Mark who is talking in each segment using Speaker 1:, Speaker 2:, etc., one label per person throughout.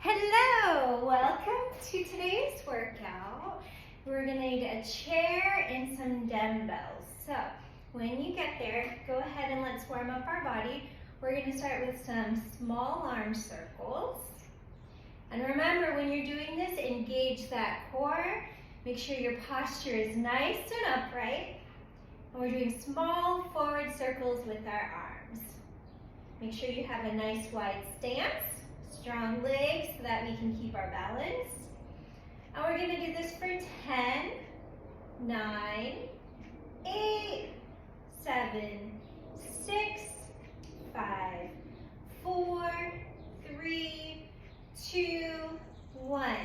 Speaker 1: Hello, welcome to today's workout. We're gonna need a chair and some dumbbells. So when you get there, go ahead and let's warm up our body. We're gonna start with some small arm circles. And remember, when you're doing this, engage that core. Make sure your posture is nice and upright. And we're doing small forward circles with our arms. Make sure you have a nice wide stance. Strong legs so that we can keep our balance. And we're going to do this for 10, 9, 8, 7, 6, 5, 4, 3, 2, 1.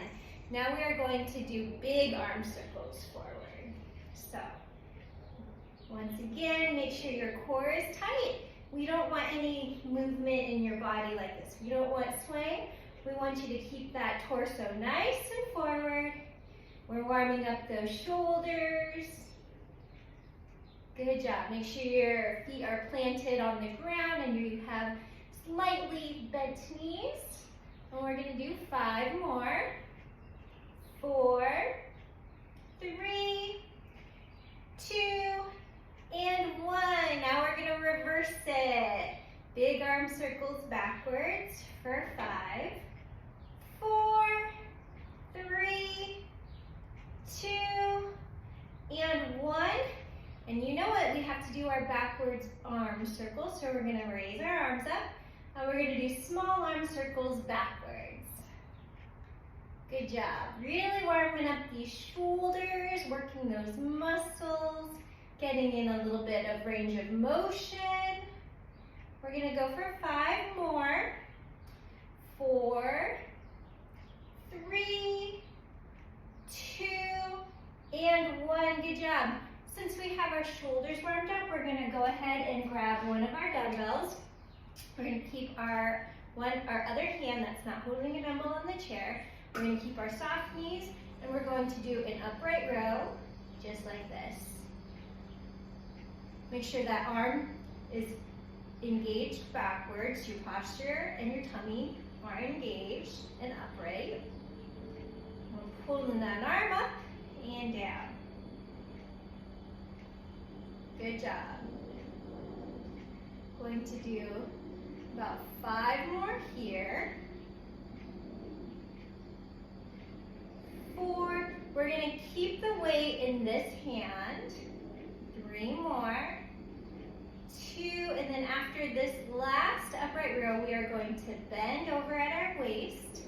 Speaker 1: Now we are going to do big arm circles forward. So, once again, make sure your core is tight. We don't want any movement in your body like this. You don't want swing. We want you to keep that torso nice and forward. We're warming up those shoulders. Good job. Make sure your feet are planted on the ground and you have slightly bent knees. And we're going to do 5 more. 4, 3, 2, and 1. Now we're going to reverse it. Big arm circles backwards for 5, 4, 3, 2, and 1. And you know what? We have to do our backwards arm circles. So we're going to raise our arms up. And we're going to do small arm circles backwards. Good job. Really warming up these shoulders, working those muscles. Getting in a little bit of range of motion. We're going to go for 5 more. 4, 3, 2, and 1. Good job. Since we have our shoulders warmed up, we're going to go ahead and grab one of our dumbbells. We're going to keep our other hand that's not holding a dumbbell on the chair. We're going to keep our soft knees, and we're going to do an upright row, just like this. Make sure that arm is engaged backwards. Your posture and your tummy are engaged and upright. We're pulling that arm up and down. Good job. Going to do about 5 more here. 4. We're going to keep the weight in this hand. 3 more. 2, and then after this last upright row, we are going to bend over at our waist.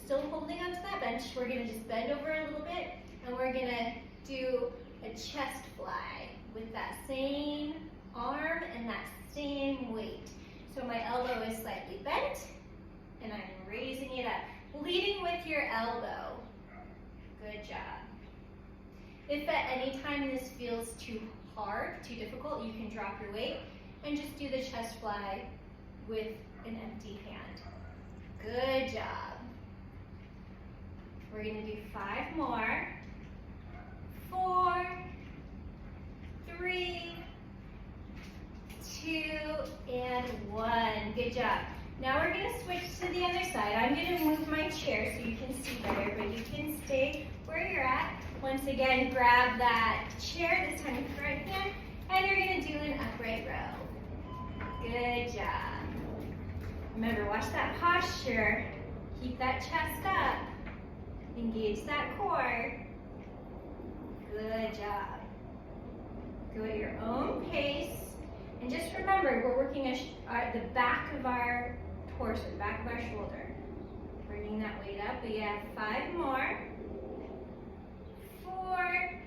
Speaker 1: Still holding onto that bench. We're going to just bend over a little bit, and we're going to do a chest fly with that same arm and that same weight. So my elbow is slightly bent, and I'm raising it up, leading with your elbow. Good job. If at any time this feels too hard, too difficult, you can drop your weight and just do the chest fly with an empty hand. Good job. We're going to do 5 more. 4, 3, 2, and 1. Good job. Now we're going to switch to the other side. I'm going to move my chair so you can see better, but you can stay where you're at. Once again, grab that chair, this time with your right hand, and you're going to do an upright row. Good job. Remember, watch that posture. Keep that chest up. Engage that core. Good job. Go at your own pace. And just remember, we're working at the back of our torso, the back of our shoulder. Bringing that weight up. We have 5 more. 4,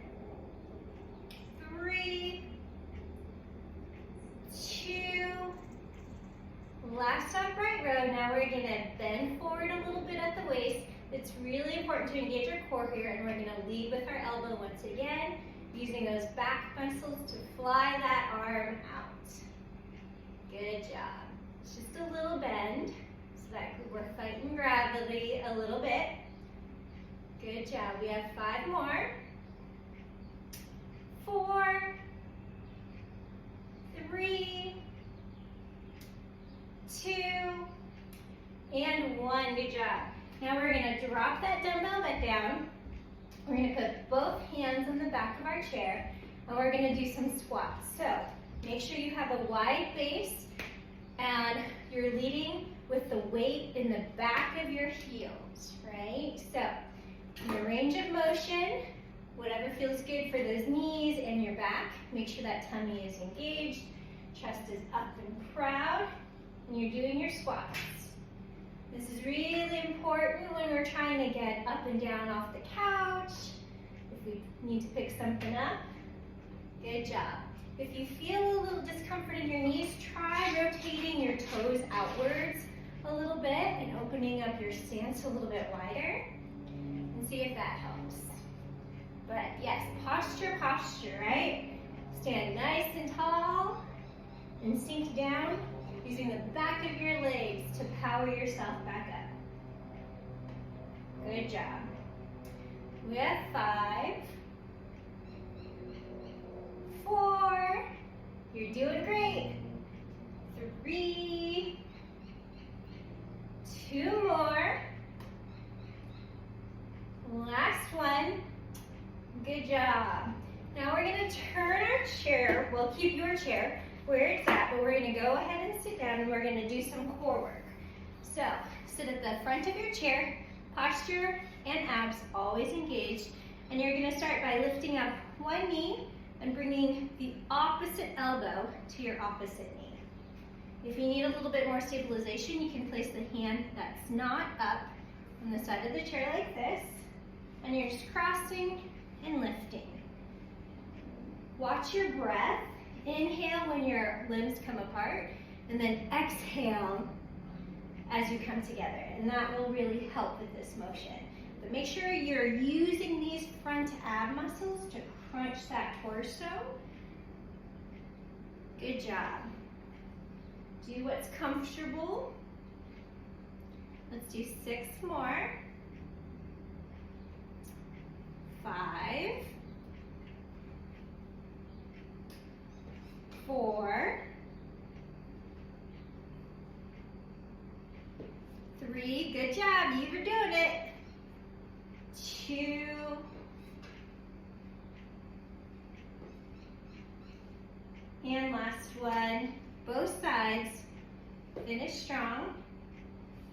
Speaker 1: 3, 2, last upright row. Now we're going to bend forward a little bit at the waist. It's really important to engage our core here, and we're going to lead with our elbow once again, using those back muscles to fly that arm out. Good job. It's just a little bend, so that we're fighting gravity a little bit. Good job. We have 5 more. 4, 3, 2, and 1. Good job. Now we're gonna drop that dumbbell back down. We're gonna put both hands on the back of our chair, and we're gonna do some squats. So make sure you have a wide base and you're leading with the weight in the back of your heels, right? So in your range of motion, whatever feels good for those knees and your back, make sure that tummy is engaged, chest is up and proud, and you're doing your squats. This is really important when we're trying to get up and down off the couch, if we need to pick something up. Good job. If you feel a little discomfort in your knees, try rotating your toes outwards a little bit and opening up your stance a little bit wider, and see if that helps. But yes, posture, right? Stand nice and tall and sink down using the back of your legs to power yourself back up. Good job. We have 5, 4, you're doing great. 3, 2 more. Last one. Good job. Now we're gonna turn our chair, well, keep your chair where it's at, but we're gonna go ahead and sit down and we're gonna do some core work. So, sit at the front of your chair, posture and abs always engaged, and you're gonna start by lifting up one knee and bringing the opposite elbow to your opposite knee. If you need a little bit more stabilization, you can place the hand that's not up on the side of the chair like this, and you're just crossing and lifting. Watch your breath. Inhale when your limbs come apart, and then exhale as you come together, and that will really help with this motion. But make sure you're using these front ab muscles to crunch that torso. Good job. Do what's comfortable. Let's do 6 more. 5, 4, 3, good job, you were doing it. 2, and last one, both sides, finish strong.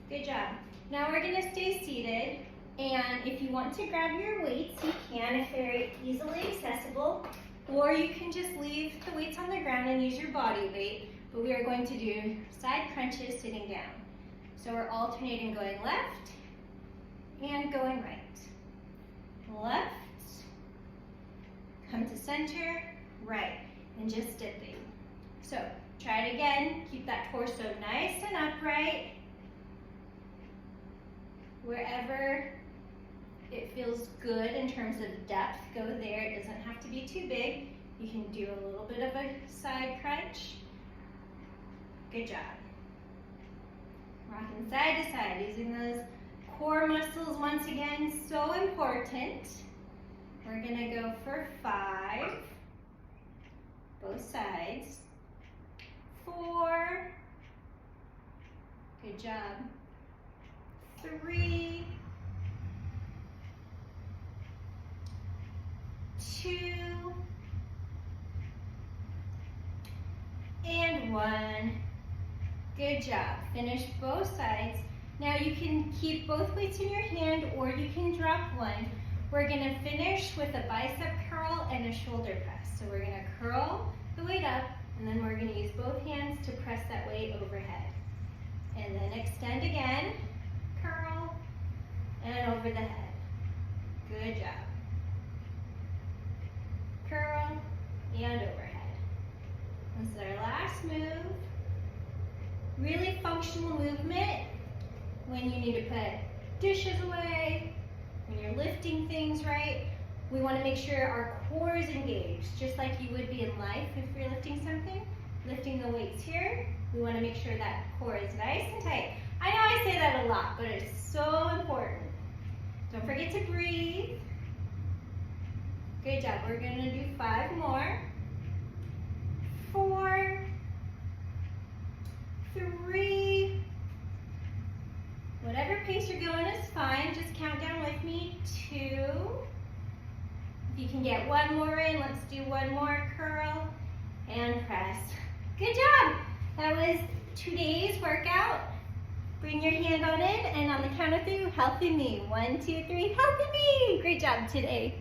Speaker 1: Good job. Now we're gonna stay seated, and if you want to grab your weights, you can if they're easily accessible. Or you can just leave the weights on the ground and use your body weight, but we are going to do side crunches sitting down. So we're alternating going left and going right. Left, come to center, right, and just dipping. So try it again, keep that torso nice and upright. Wherever it feels good in terms of depth, go there. It doesn't have to be too big. You can do a little bit of a side crunch. Good job. Rocking side to side, using those core muscles once again, so important. We're gonna go for 5, both sides. 4, good job. 3, 2, and 1. Good job. Finish both sides. Now you can keep both weights in your hand or you can drop one. We're gonna finish with a bicep curl and a shoulder press. So we're gonna curl the weight up, and then we're gonna use both hands to press that weight overhead. And then extend again, curl, and over the head. Good job. Curl, and overhead. This is our last move. Really functional movement when you need to put dishes away, when you're lifting things right. We want to make sure our core is engaged, just like you would be in life if you're lifting something. Lifting the weights here, we want to make sure that core is nice and tight. I know I say that a lot, but it's so important. Don't forget to breathe. Good job. We're going to do 5 more. 4, 3, Whatever pace you're going is fine. Just count down with me. 2. If you can get one more in, let's do one more curl and press. Good job. That was today's workout. Bring your hand on it, and on the count of 3, healthy me. 1, 2, 3, healthy me. Great job today.